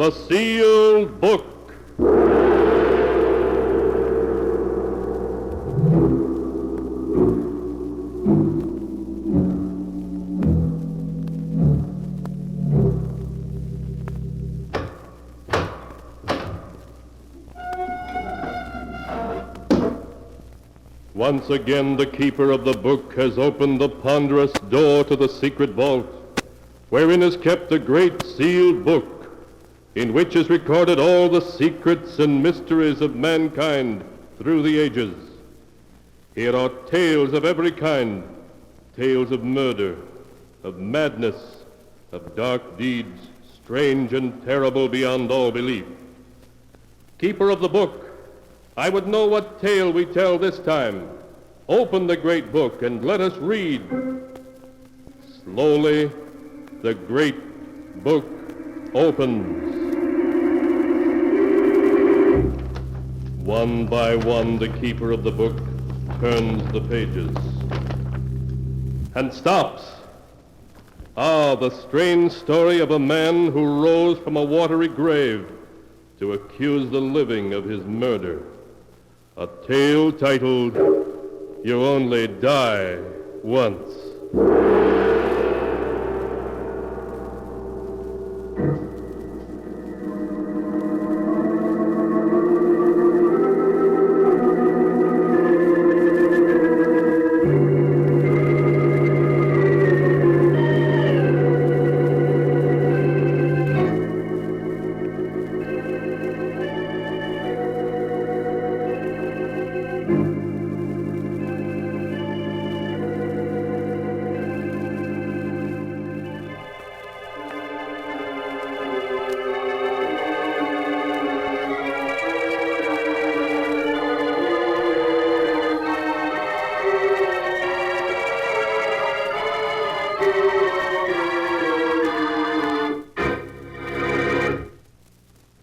The Sealed Book. Once again, the keeper of the book has opened the ponderous door to the secret vault, wherein is kept a great sealed book, in which is recorded all the secrets and mysteries of mankind through the ages. Here are tales of every kind, tales of murder, of madness, of dark deeds, strange and terrible beyond all belief. Keeper of the book, I would know what tale we tell this time. Open the great book and let us read. Slowly, the great book opens. One by one, the keeper of the book turns the pages and stops. Ah, the strange story of a man who rose from a watery grave to accuse the living of his murder. A tale titled, You Only Die Once.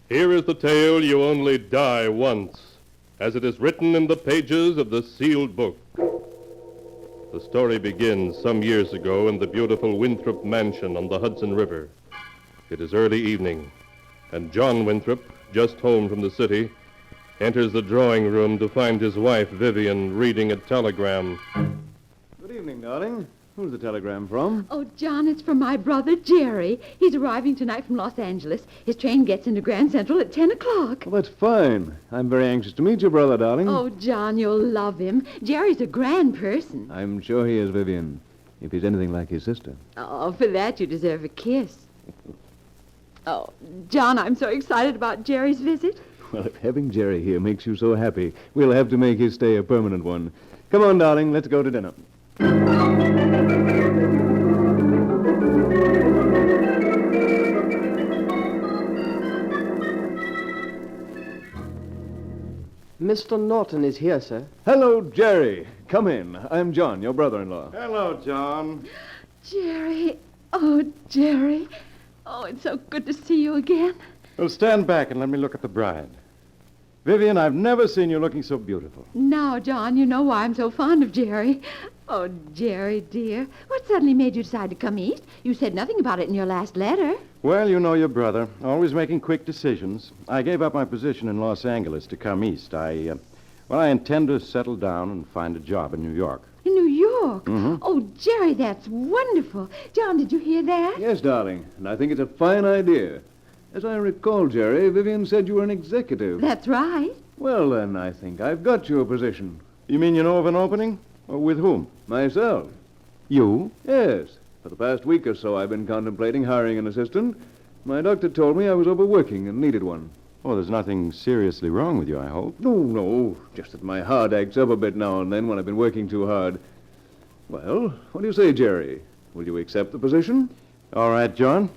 Here is the tale, You Only Die Once, as it is written in the pages of the sealed book. The story begins some years ago in the beautiful Winthrop mansion on the Hudson River. It is early evening, and John Winthrop, just home from the city, enters the drawing room to find his wife, Vivian, reading a telegram. Good evening, darling. Who's the telegram from? Oh, John, it's from my brother, Jerry. He's arriving tonight from Los Angeles. His train gets into Grand Central at 10 o'clock. Well, that's fine. I'm very anxious to meet your brother, darling. Oh, John, you'll love him. Jerry's a grand person. I'm sure he is, Vivian, if he's anything like his sister. Oh, for that you deserve a kiss. Oh, John, I'm so excited about Jerry's visit. Well, if having Jerry here makes you so happy, we'll have to make his stay a permanent one. Come on, darling, let's go to dinner. Mr. Norton is here, sir. Hello, Jerry. Come in. I'm John, your brother-in-law. Hello, John. Jerry. Oh, Jerry. Oh, it's so good to see you again. Well, stand back and let me look at the bride. Vivian, I've never seen you looking so beautiful. Now, John, you know why I'm so fond of Jerry. Oh, Jerry, dear. What suddenly made you decide to come east? You said nothing about it in your last letter. Well, you know your brother, always making quick decisions. I gave up my position in Los Angeles to come east. I intend to settle down and find a job in New York. In New York? Mm-hmm. Oh, Jerry, that's wonderful. John, did you hear that? Yes, darling, and I think it's a fine idea. As I recall, Jerry, Vivian said you were an executive. That's right. Well, then, I think I've got you a position. You mean you know of an opening? Or with whom? Myself. You? Yes. For the past week or so, I've been contemplating hiring an assistant. My doctor told me I was overworking and needed one. Oh, there's nothing seriously wrong with you, I hope. No. Just that my heart acts up a bit now and then when I've been working too hard. Well, what do you say, Jerry? Will you accept the position? All right, John.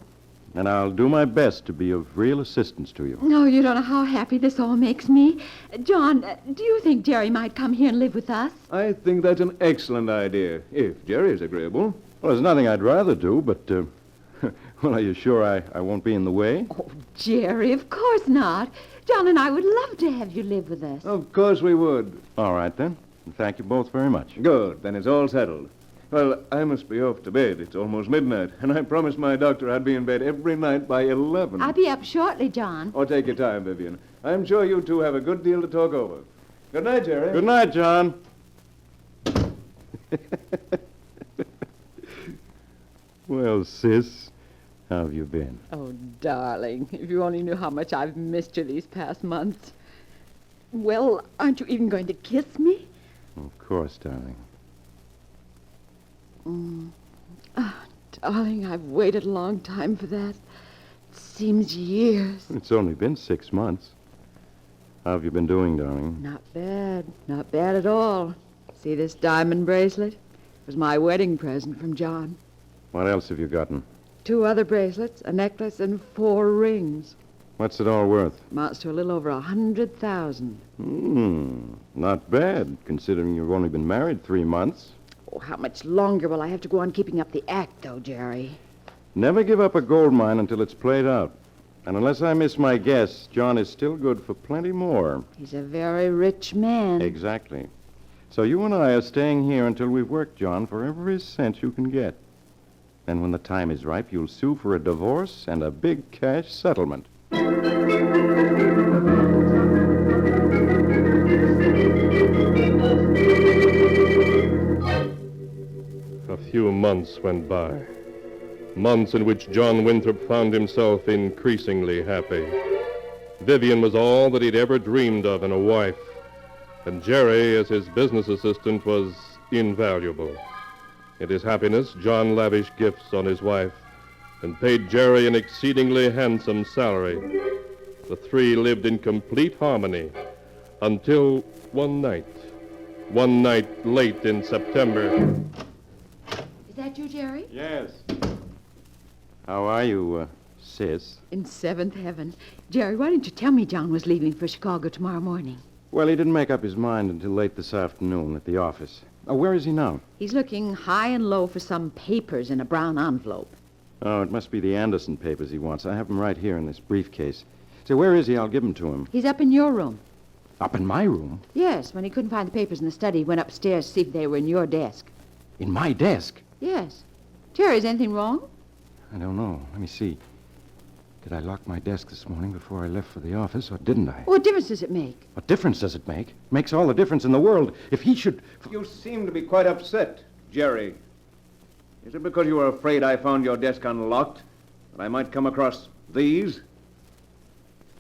And I'll do my best to be of real assistance to you. No, you don't know how happy this all makes me. John, do you think Jerry might come here and live with us? I think that's an excellent idea, if Jerry's agreeable. Well, there's nothing I'd rather do, but, well, are you sure I won't be in the way? Oh, Jerry, of course not. John and I would love to have you live with us. Of course we would. All right, then. Thank you both very much. Good. Then it's all settled. Well, I must be off to bed. It's almost midnight, and I promised my doctor I'd be in bed every night by 11. I'll be up shortly, John. Oh, take your time, Vivian. I'm sure you two have a good deal to talk over. Good night, Jerry. Good night, John. Well, sis, how have you been? Oh, darling, if you only knew how much I've missed you these past months. Well, aren't you even going to kiss me? Of course, darling. Darling, I've waited a long time for that. It seems years. It's only been 6 months. How have you been doing, darling? Not bad. Not bad at all. See this diamond bracelet? It was my wedding present from John. What else have you gotten? 2 other bracelets, a necklace, and 4 rings. What's it all worth? Amounts to a little over 100,000. Not bad, considering you've only been married 3 months. Oh, how much longer will I have to go on keeping up the act, though, Jerry? Never give up a gold mine until it's played out. And unless I miss my guess, John is still good for plenty more. He's a very rich man. Exactly. So you and I are staying here until we've worked, John, for every cent you can get. And when the time is ripe, you'll sue for a divorce and a big cash settlement. A few months went by. Months in which John Winthrop found himself increasingly happy. Vivian was all that he'd ever dreamed of in a wife. And Jerry, as his business assistant, was invaluable. In his happiness, John lavished gifts on his wife and paid Jerry an exceedingly handsome salary. The three lived in complete harmony until one night late in September. Is that you, Jerry? Yes. How are you, sis? In 7th heaven. Jerry, why didn't you tell me John was leaving for Chicago tomorrow morning? Well, he didn't make up his mind until late this afternoon at the office. Where is he now? He's looking high and low for some papers in a brown envelope. Oh, it must be the Anderson papers he wants. I have them right here in this briefcase. Say, where is he? I'll give them to him. He's up in your room. Up in my room? Yes, when he couldn't find the papers in the study, he went upstairs to see if they were in your desk. In my desk? Yes. Jerry, is anything wrong? I don't know. Let me see. Did I lock my desk this morning before I left for the office, or didn't I? What difference does it make? What difference does it make? It makes all the difference in the world. If he should... You seem to be quite upset, Jerry. Is it because you were afraid I found your desk unlocked? That I might come across these?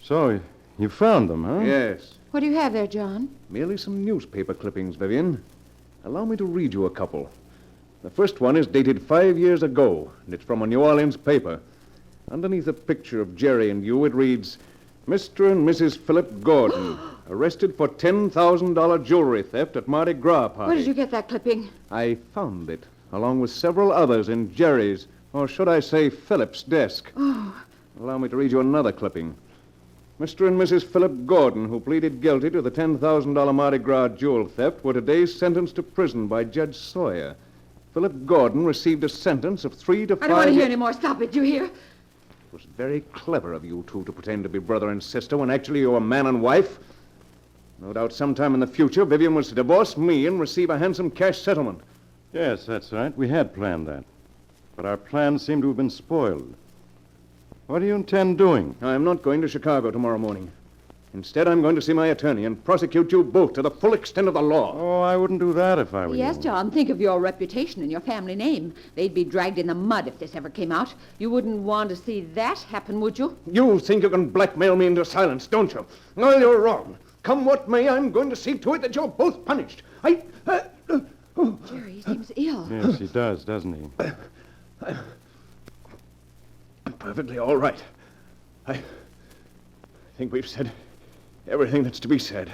So, you found them, huh? Yes. What do you have there, John? Merely some newspaper clippings, Vivian. Allow me to read you a couple. The first one is dated 5 years ago, and it's from a New Orleans paper. Underneath a picture of Jerry and you, it reads, Mr. and Mrs. Philip Gordon, arrested for $10,000 jewelry theft at Mardi Gras party. Where did you get that clipping? I found it, along with several others in Jerry's, or should I say Philip's desk. Oh. Allow me to read you another clipping. Mr. and Mrs. Philip Gordon, who pleaded guilty to the $10,000 Mardi Gras jewel theft, were today sentenced to prison by Judge Sawyer. Philip Gordon received a sentence of 3 to 5 I don't want to hear any more. Stop it, you hear? It was very clever of you two to pretend to be brother and sister when actually you were man and wife. No doubt sometime in the future, Vivian was to divorce me and receive a handsome cash settlement. Yes, that's right. We had planned that. But our plans seem to have been spoiled. What do you intend doing? I'm not going to Chicago tomorrow morning. Instead, I'm going to see my attorney and prosecute you both to the full extent of the law. Oh, I wouldn't do that if I were Yes, you. John, think of your reputation and your family name. They'd be dragged in the mud if this ever came out. You wouldn't want to see that happen, would you? You think you can blackmail me into silence, don't you? Well, you're wrong. Come what may, I'm going to see to it that you're both punished. Jerry seems ill. Yes, he does, doesn't he? I'm perfectly all right. I think we've said everything that's to be said.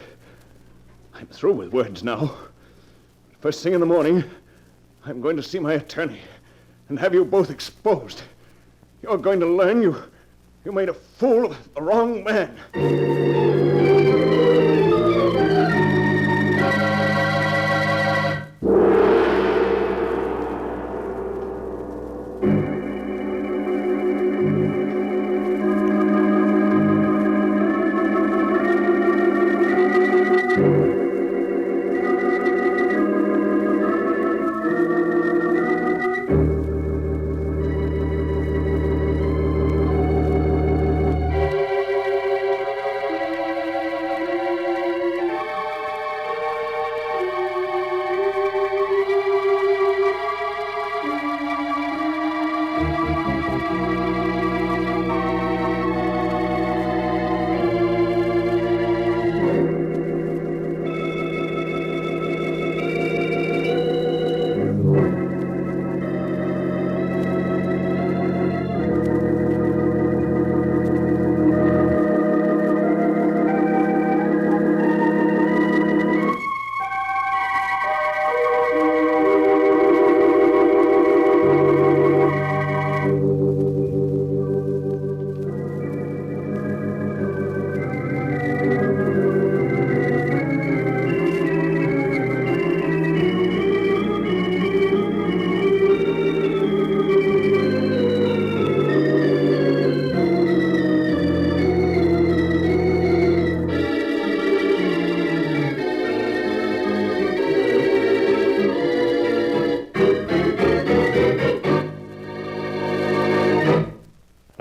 I'm through with words now. First thing in the morning, I'm going to see my attorney and have you both exposed. You're going to learn you made a fool of the wrong man.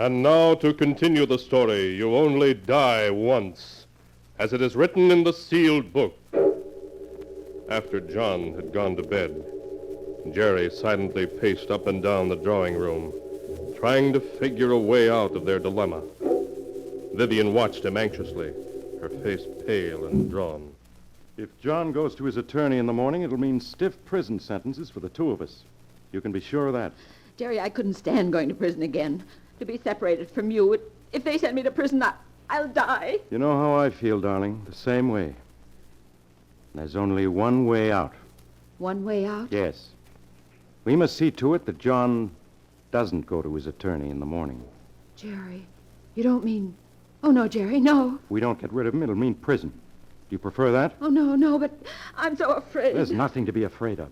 And now to continue the story, you only die once, as it is written in the sealed book. After John had gone to bed, Jerry silently paced up and down the drawing room, trying to figure a way out of their dilemma. Vivian watched him anxiously, her face pale and drawn. If John goes to his attorney in the morning, it'll mean stiff prison sentences for the two of us. You can be sure of that. Jerry, I couldn't stand going to prison again. To be separated from you. If they send me to prison, I'll die. You know how I feel, darling. The same way. There's only one way out. One way out? Yes. We must see to it that John doesn't go to his attorney in the morning. Jerry, you don't mean... Oh, no, Jerry, no. We don't get rid of him, it'll mean prison. Do you prefer that? Oh, no, but I'm so afraid. There's nothing to be afraid of.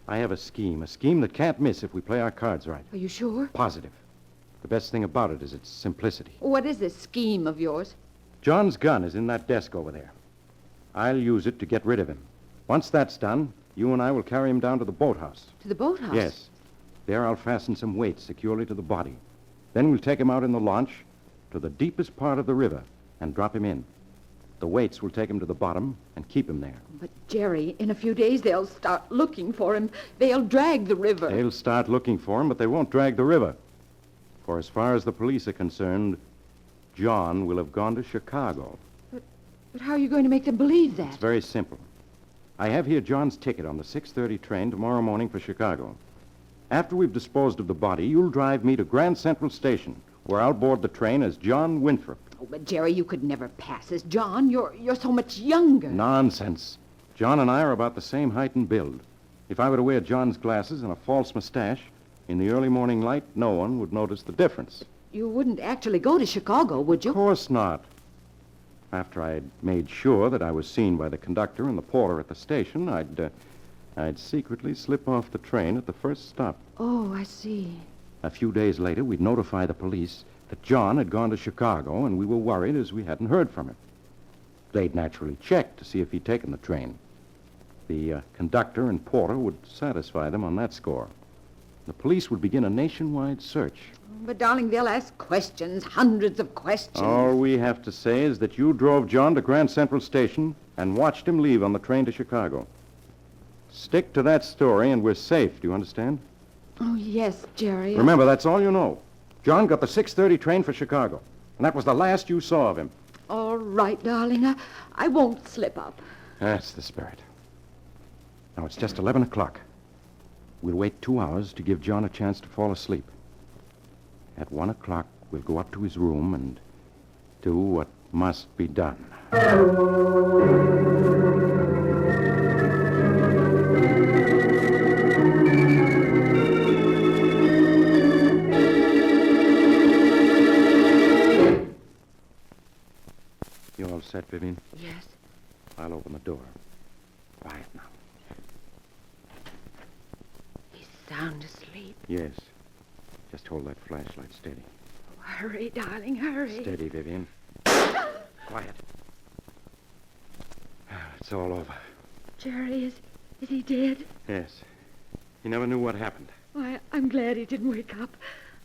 I have a scheme that can't miss if we play our cards right. Are you sure? Positive. The best thing about it is its simplicity. What is this scheme of yours? John's gun is in that desk over there. I'll use it to get rid of him. Once that's done, you and I will carry him down to the boathouse. To the boathouse? Yes. There I'll fasten some weights securely to the body. Then we'll take him out in the launch to the deepest part of the river and drop him in. The weights will take him to the bottom and keep him there. But, Jerry, in a few days they'll start looking for him. They'll drag the river. They'll start looking for him, but they won't drag the river. For as far as the police are concerned, John will have gone to Chicago. But how are you going to make them believe that? It's very simple. I have here John's ticket on the 6:30 train tomorrow morning for Chicago. After we've disposed of the body, you'll drive me to Grand Central Station, where I'll board the train as John Winthrop. Oh, but, Jerry, you could never pass as John. You're so much younger. Nonsense. John and I are about the same height and build. If I were to wear John's glasses and a false mustache, in the early morning light, no one would notice the difference. You wouldn't actually go to Chicago, would you? Of course not. After I'd made sure that I was seen by the conductor and the porter at the station, I'd secretly slip off the train at the first stop. Oh, I see. A few days later, we'd notify the police that John had gone to Chicago, and we were worried as we hadn't heard from him. They'd naturally check to see if he'd taken the train. The conductor and porter would satisfy them on that score. The police would begin a nationwide search. But, darling, they'll ask questions, hundreds of questions. All we have to say is that you drove John to Grand Central Station and watched him leave on the train to Chicago. Stick to that story and we're safe, do you understand? Oh, yes, Jerry. Remember, that's all you know. John got the 6:30 train for Chicago, and that was the last you saw of him. All right, darling. I won't slip up. That's the spirit. Now, it's just 11 o'clock. We'll wait 2 hours to give John a chance to fall asleep. At 1 o'clock, we'll go up to his room and do what must be done. You all set, Vivian? Yes. I'll open the door. Quiet now. He's sound asleep. Yes. Just hold that flashlight steady. Hurry, darling, hurry. Steady, Vivian. Quiet. It's all over. Jerry, is he dead? Yes. He never knew what happened. Why, I'm glad he didn't wake up.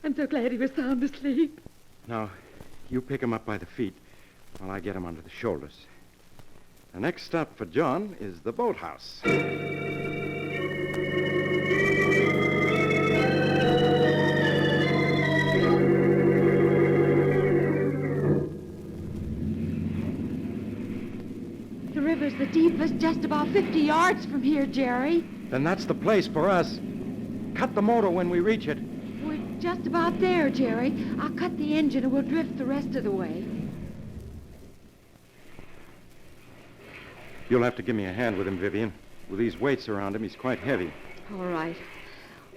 I'm so glad he was sound asleep. Now, you pick him up by the feet while I get him under the shoulders. The next stop for John is the boathouse. The river's the deepest, just about 50 yards from here, Jerry. Then that's the place for us. Cut the motor when we reach it. We're just about there, Jerry. I'll cut the engine and we'll drift the rest of the way. You'll have to give me a hand with him, Vivian. With these weights around him, he's quite heavy. All right.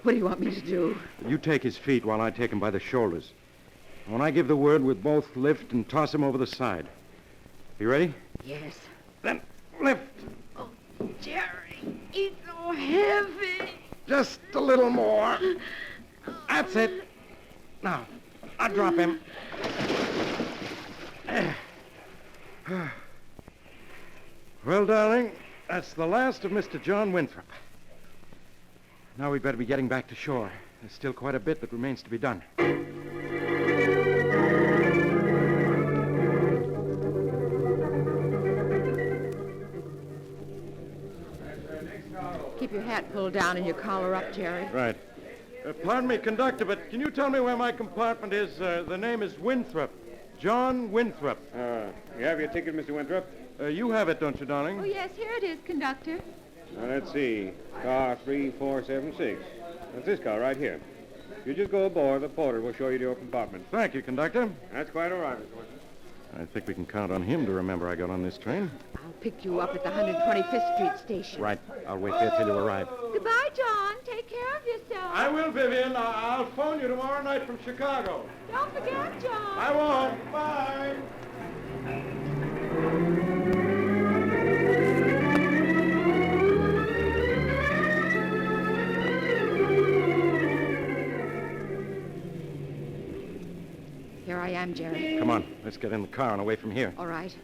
What do you want me to do? You take his feet while I take him by the shoulders. When I give the word, we'll both lift and toss him over the side. You ready? Yes. Then lift. Oh, Jerry, he's so heavy. Just a little more. That's it. Now, I'll drop him. Well, darling, that's the last of Mr. John Winthrop. Now we'd better be getting back to shore. There's still quite a bit that remains to be done. Keep your hat pulled down and your collar up, Jerry. Right. Pardon me, conductor, but can you tell me where my compartment is? The name is Winthrop. John Winthrop. You have your ticket, Mr. Winthrop? You have it, don't you, darling? Oh, yes, here it is, conductor. Now, let's see. Car 3476. That's this car right here. You just go aboard. The porter will show you to your compartment. Thank you, conductor. That's quite all right, Mr. Winthrop. I think we can count on him to remember I got on this train. I'll pick you up at the 125th Street station. Right. I'll wait there till you arrive. Goodbye, John. Take care of yourself. I will, Vivian. I'll phone you tomorrow night from Chicago. Don't forget, John. I won't. Bye. Here I am, Jerry. Come on. Let's get in the car and away from here. All right.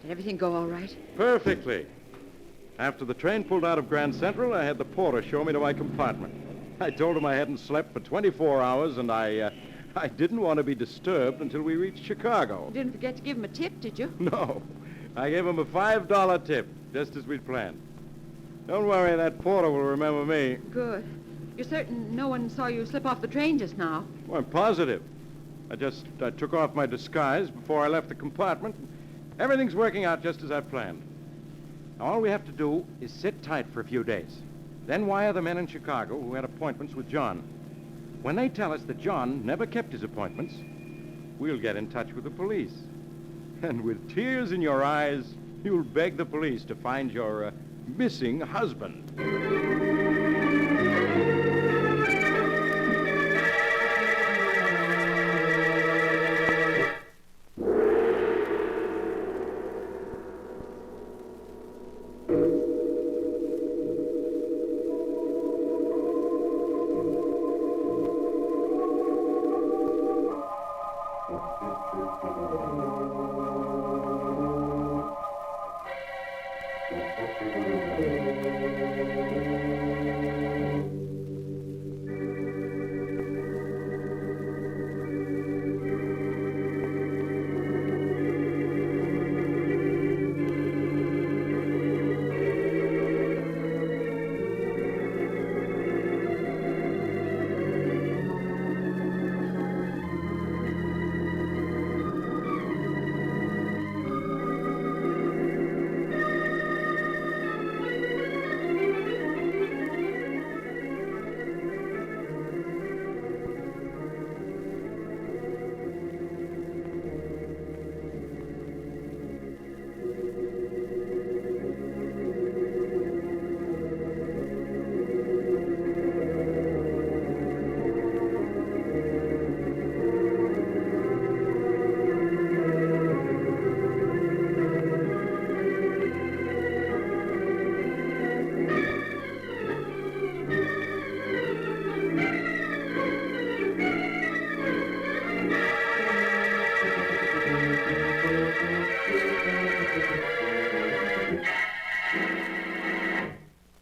Did everything go all right? Perfectly. After the train pulled out of Grand Central, I had the porter show me to my compartment. I told him I hadn't slept for 24 hours, and I didn't want to be disturbed until we reached Chicago. You didn't forget to give him a tip, did you? No. I gave him a $5 tip, just as we'd planned. Don't worry, that porter will remember me. Good. You're certain no one saw you slip off the train just now? Well, I'm positive. I took off my disguise before I left the compartment. Everything's working out just as I planned. Now, all we have to do is sit tight for a few days. Then wire the men in Chicago who had appointments with John. When they tell us that John never kept his appointments, we'll get in touch with the police. And with tears in your eyes, you'll beg the police to find your missing husband.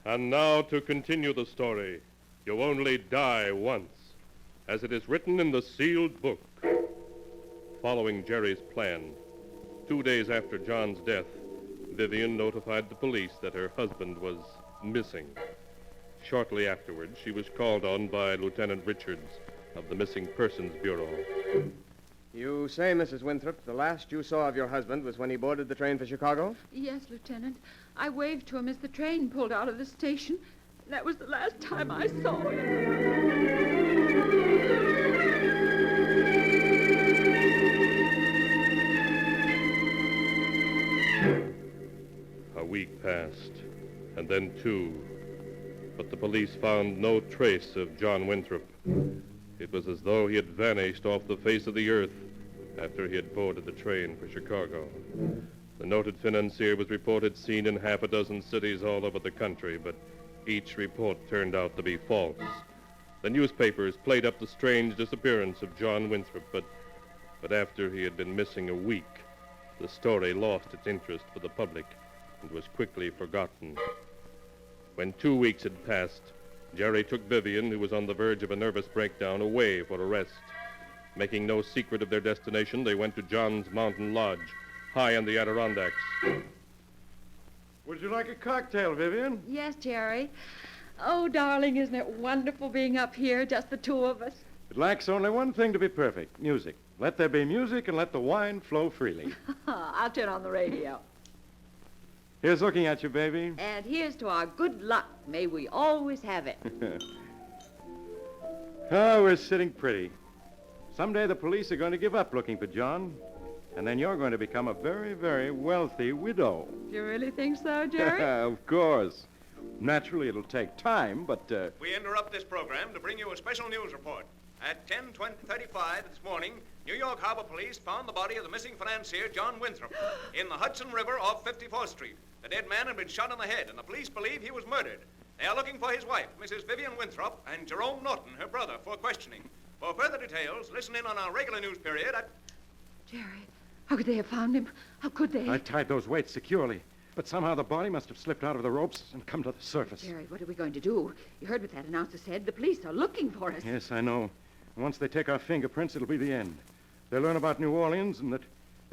And now to continue the story. You only die once, as it is written in the sealed book. Following Jerry's plan, 2 days after John's death, Vivian notified the police that her husband was missing. Shortly afterwards, she was called on by Lieutenant Richards of the Missing Persons Bureau. You say, Mrs. Winthrop, the last you saw of your husband was when he boarded the train for Chicago? Yes, Lieutenant. I waved to him as the train pulled out of the station. That was the last time I saw him. A week passed, and then 2. But the police found no trace of John Winthrop. It was as though he had vanished off the face of the earth after he had boarded the train for Chicago. The noted financier was reported seen in half a dozen cities all over the country, but each report turned out to be false. The newspapers played up the strange disappearance of John Winthrop, but after he had been missing a week, the story lost its interest for the public and was quickly forgotten. When 2 weeks had passed, Jerry took Vivian, who was on the verge of a nervous breakdown, away for a rest. Making no secret of their destination, they went to John's mountain lodge, high in the Adirondacks. Would you like a cocktail, Vivian? Yes, Jerry. Oh, darling, isn't it wonderful being up here, just the two of us? It lacks only one thing to be perfect, music. Let there be music and let the wine flow freely. I'll turn on the radio. Here's looking at you, baby. And here's to our good luck. May we always have it. Oh, we're sitting pretty. Someday the police are going to give up looking for John, and then you're going to become a very, very wealthy widow. Do you really think so, Jerry? Of course. Naturally, it'll take time, but... We interrupt this program to bring you a special news report. At 10:35 this morning, New York Harbor Police found the body of the missing financier, John Winthrop, in the Hudson River off 54th Street. The dead man had been shot in the head, and the police believe he was murdered. They are looking for his wife, Mrs. Vivian Winthrop, and Jerome Norton, her brother, for questioning. For further details, listen in on our regular news period at... Jerry, how could they have found him? How could they? I tied those weights securely, but somehow the body must have slipped out of the ropes and come to the surface. Jerry, what are we going to do? You heard what that announcer said. The police are looking for us. Yes, I know. And once they take our fingerprints, it'll be the end. They'll learn about New Orleans and that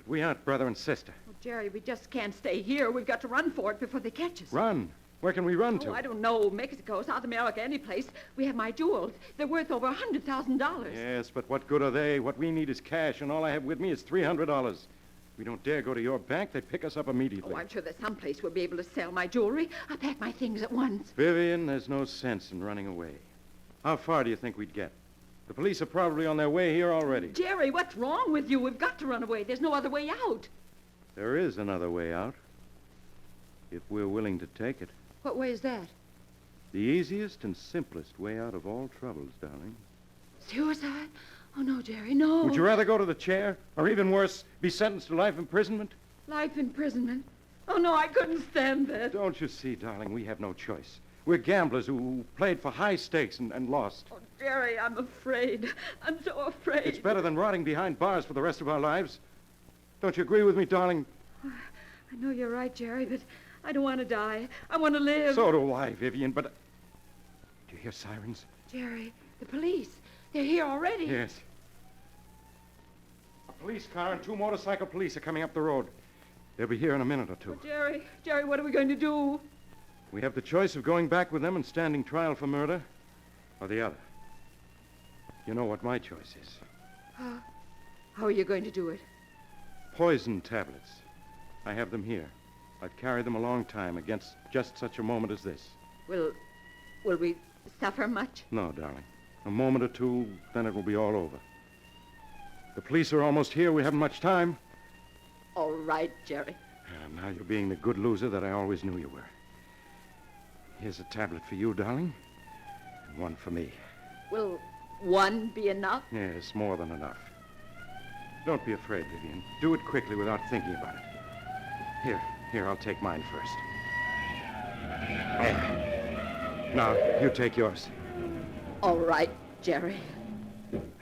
we aren't brother and sister. Oh, Jerry, we just can't stay here. We've got to run for it before they catch us. Run? Where can we run to? Oh, I don't know. Mexico, South America, any place. We have my jewels. They're worth over $100,000. Yes, but what good are they? What we need is cash, and all I have with me is $300. We don't dare go to your bank. They pick us up immediately. Oh, I'm sure there's some place we'll be able to sell my jewelry. I'll pack my things at once. Vivian, there's no sense in running away. How far do you think we'd get? The police are probably on their way here already. Jerry, what's wrong with you? We've got to run away. There's no other way out. There is another way out, if we're willing to take it. What way is that? The easiest and simplest way out of all troubles, darling. Suicide? Oh, no, Jerry, no. Would you rather go to the chair, or even worse, be sentenced to life imprisonment? Life imprisonment? Oh, no, I couldn't stand that. Don't you see, darling, we have no choice. We're gamblers who played for high stakes and lost. Oh, Jerry, I'm afraid. I'm so afraid. It's better than rotting behind bars for the rest of our lives. Don't you agree with me, darling? I know you're right, Jerry, but I don't want to die. I want to live. So do I, Vivian, but... Do you hear sirens? Jerry, the police. They're here already. Yes. A police car and 2 motorcycle police are coming up the road. They'll be here in a minute or two. Oh, Jerry, what are we going to do? We have the choice of going back with them and standing trial for murder, or the other. You know what my choice is. How are you going to do it? Poison tablets. I have them here. I've carried them a long time against just such a moment as this. Will we suffer much? No, darling. A moment or two, then it will be all over. The police are almost here. We haven't much time. All right, Jerry. Now you're being the good loser that I always knew you were. Here's a tablet for you, darling, and one for me. Will one be enough? Yes, more than enough. Don't be afraid, Vivian. Do it quickly without thinking about it. Here, I'll take mine first. There. Now, you take yours. All right, Jerry.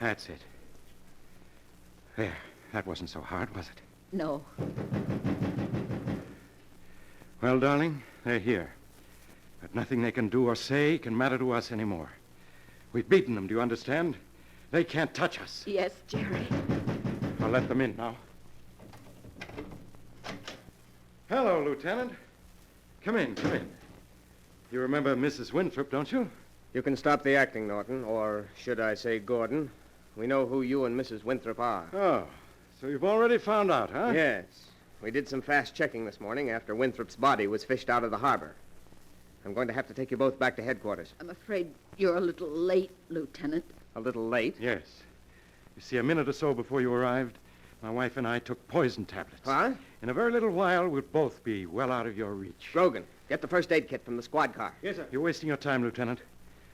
That's it. There. That wasn't so hard, was it? No. Well, darling, they're here. But nothing they can do or say can matter to us anymore. We've beaten them, do you understand? They can't touch us. Yes, Jerry. I'll let them in now. Hello, Lieutenant. Come in. You remember Mrs. Winthrop, don't you? You can stop the acting, Norton, or should I say Gordon. We know who you and Mrs. Winthrop are. Oh, so you've already found out, huh? Yes. We did some fast checking this morning after Winthrop's body was fished out of the harbor. I'm going to have to take you both back to headquarters. I'm afraid you're a little late, Lieutenant. A little late? Yes. You see, a minute or so before you arrived, my wife and I took poison tablets. Huh? In a very little while, we'll both be well out of your reach. Grogan, get the first aid kit from the squad car. Yes, sir. You're wasting your time, Lieutenant.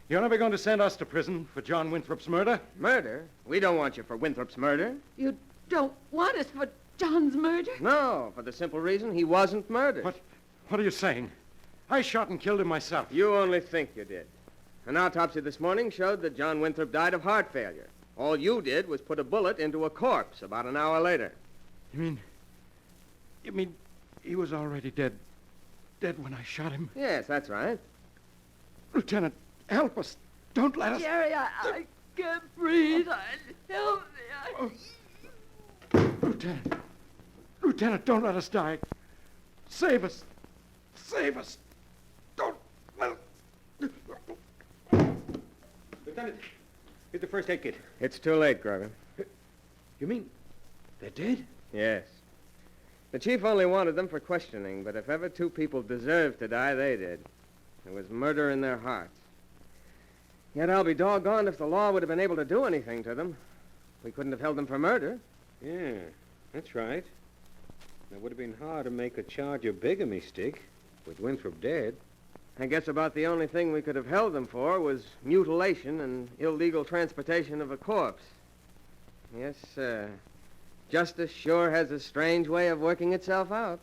You're never going to send us to prison for John Winthrop's murder? Murder? We don't want you for Winthrop's murder. You don't want us for John's murder? No, for the simple reason he wasn't murdered. What are you saying? I shot and killed him myself. You only think you did. An autopsy this morning showed that John Winthrop died of heart failure. All you did was put a bullet into a corpse about an hour later. You mean he was already dead when I shot him? Yes, that's right. Lieutenant, help us. Don't let us... Jerry, I can't breathe. Help me. Lieutenant, don't let us die. Save us. save us. Don't let... Lieutenant, here's the first aid kit. It's too late, Grogan. You mean they're dead? Yes. The chief only wanted them for questioning, but if ever two people deserved to die, they did. There was murder in their hearts. Yet I'll be doggone if the law would have been able to do anything to them. We couldn't have held them for murder. Yeah, that's right. It would have been hard to make a charge of bigamy stick with Winthrop dead. I guess about the only thing we could have held them for was mutilation and illegal transportation of a corpse. Yes, justice sure has a strange way of working itself out.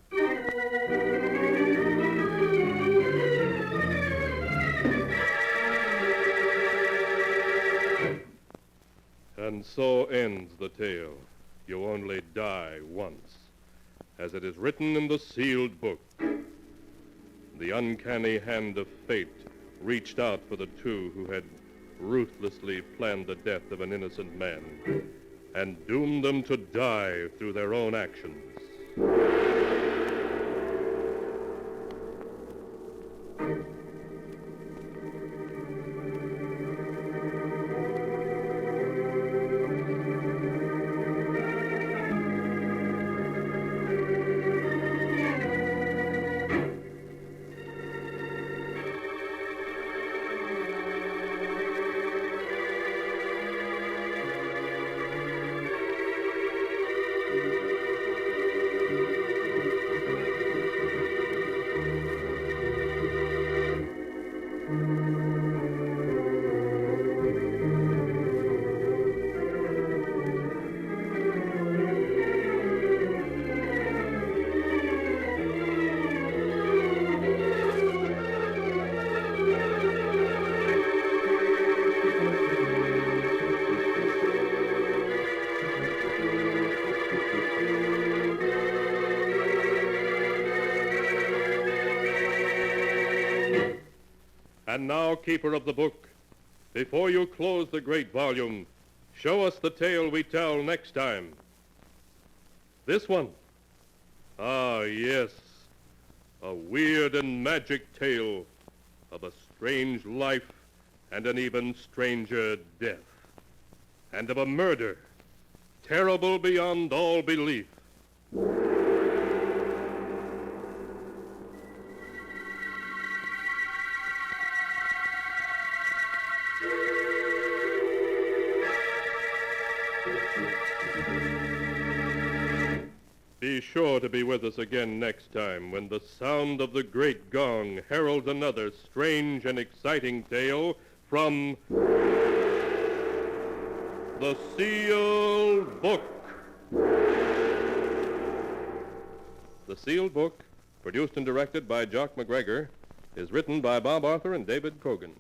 And so ends the tale. You only die once, as it is written in the sealed book. The uncanny hand of fate reached out for the two who had ruthlessly planned the death of an innocent man and doomed them to die through their own actions. And now, keeper of the book, before you close the great volume, show us the tale we tell next time. This one. Ah, yes. A weird and magic tale of a strange life and an even stranger death. And of a murder terrible beyond all belief. Be sure to be with us again next time when the sound of the great gong heralds another strange and exciting tale from the Sealed Book. The Sealed Book, produced and directed by Jock MacGregor, is written by Bob Arthur and David Cogan.